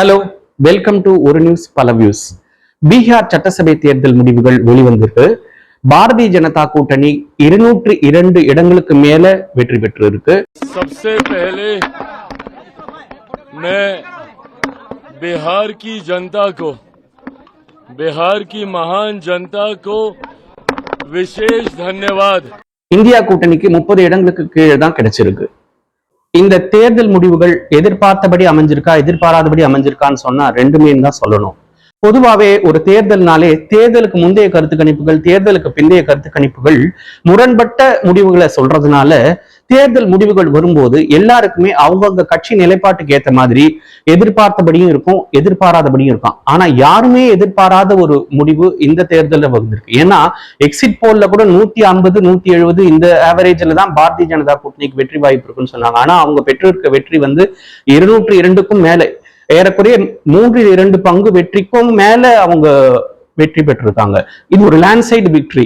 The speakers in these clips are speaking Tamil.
ஹலோ, வெல்கம் டு ஒரு நியூஸ் பல வியூஸ். பீகார் சட்டசபை தேர்தல் முடிவுகள் வெளிவந்திருக்கு. பாரதிய ஜனதா கூட்டணி 202 இடங்களுக்கு மேல வெற்றி பெற்று இருக்கு. सबसे पहले मैं बिहार की जनता को, बिहार की महान जनता को विशेष धन्यवाद. இந்தியா கூட்டணிக்கு 30 இடங்களுக்கு கீழே தான் கிடைச்சிருக்கு. இந்த தேர்தல் முடிவுகள் எதிர்பார்த்தபடி அமைஞ்சிருக்கா, எதிர்பாராதபடி அமைஞ்சிருக்கான்னு சொன்னா ரெண்டுமே தான் சொல்லணும். பொதுவாவே ஒரு தேர்தல்னாலே தேர்தலுக்கு முந்தைய கருத்து கணிப்புகள், தேர்தலுக்கு பிந்தைய கருத்து கணிப்புகள் முரண்பட்ட முடிவுகளை சொல்றதுனால தேர்தல் முடிவுகள் வரும்போது எல்லாருக்குமே அவங்கவுங்க கட்சி நிலைப்பாட்டுக்கு ஏற்ற மாதிரி எதிர்பார்த்தபடியும் இருக்கும், எதிர்பாராதபடியும் இருக்கும். ஆனா யாருமே எதிர்பாராத ஒரு முடிவு இந்த தேர்தலில் வந்திருக்கு. ஏன்னா எக்ஸிட் போல்ல கூட 150 170 இந்த ஆவரேஜ்ல தான் பாரதிய ஜனதா கூட்டணிக்கு வெற்றி வாய்ப்பு இருக்குன்னு சொன்னாங்க. ஆனா அவங்க பெற்றிருக்க வெற்றி 202க்கும் மேல, ஏறக்குறைய 3/2 பங்கு வெற்றிக்கும் மேல அவங்க வெற்றி பெற்றிருக்காங்க. இது ஒரு லேண்ட்ஸ்லைடு விக்டரி.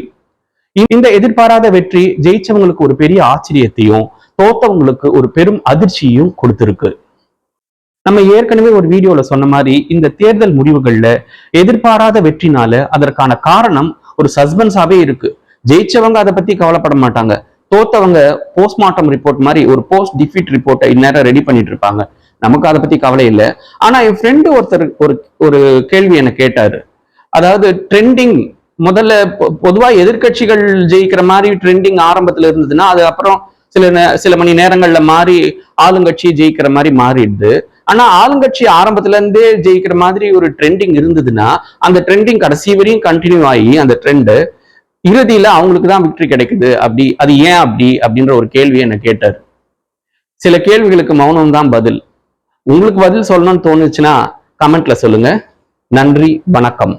இந்த எதிர்பாராத வெற்றி ஜெயிச்சவங்களுக்கு ஒரு பெரிய ஆச்சரியத்தையும், தோத்தவங்களுக்கு ஒரு பெரும் அதிர்ச்சியையும் கொடுத்திருக்கு. நம்ம ஏற்கனவே ஒரு வீடியோல சொன்ன மாதிரி இந்த தேர்தல் முடிவுகள்ல எதிர்பாராத வெற்றினால அதற்கான காரணம் ஒரு சஸ்பென்ஸாவே இருக்கு. ஜெயிச்சவங்க அதை பத்தி கவலைப்பட மாட்டாங்க, தோத்தவங்க போஸ்ட்மார்ட்டம் ரிப்போர்ட் மாதிரி ஒரு போஸ்ட் டிஃபீட் ரிப்போர்ட்டை இந்நேரம் ரெடி பண்ணிட்டு இருப்பாங்க. நமக்கு அதை பத்தி கவலை இல்லை. ஆனா என் ஃப்ரெண்டு ஒருத்தர் ஒரு கேள்வி என்ன கேட்டாரு. அதாவது ட்ரெண்டிங் முதல்ல பொதுவா எதிர்கட்சிகள் ஜெயிக்கிற மாதிரி ட்ரெண்டிங் ஆரம்பத்துல இருந்ததுன்னா அது அப்புறம் சில மணி நேரங்கள்ல மாறி ஆளுங்கட்சி ஜெயிக்கிற மாதிரி மாறிடுது. ஆனா ஆளுங்கட்சி ஆரம்பத்துல இருந்தே ஜெயிக்கிற மாதிரி ஒரு ட்ரெண்டிங் இருந்ததுன்னா அந்த ட்ரெண்டிங் கடைசி வரையும் கண்டினியூ ஆகி அந்த ட்ரெண்டு இறுதியில அவங்களுக்கு தான் விக்டரி கிடைக்குது. அது ஏன் அப்படின்ற ஒரு கேள்வியை என்ன கேட்டார். சில கேள்விகளுக்கு மௌனம் தான் பதில். உங்களுக்கு பதில் சொல்லணும்னு தோணுச்சுன்னா கமெண்ட்ல சொல்லுங்க. நன்றி, வணக்கம்.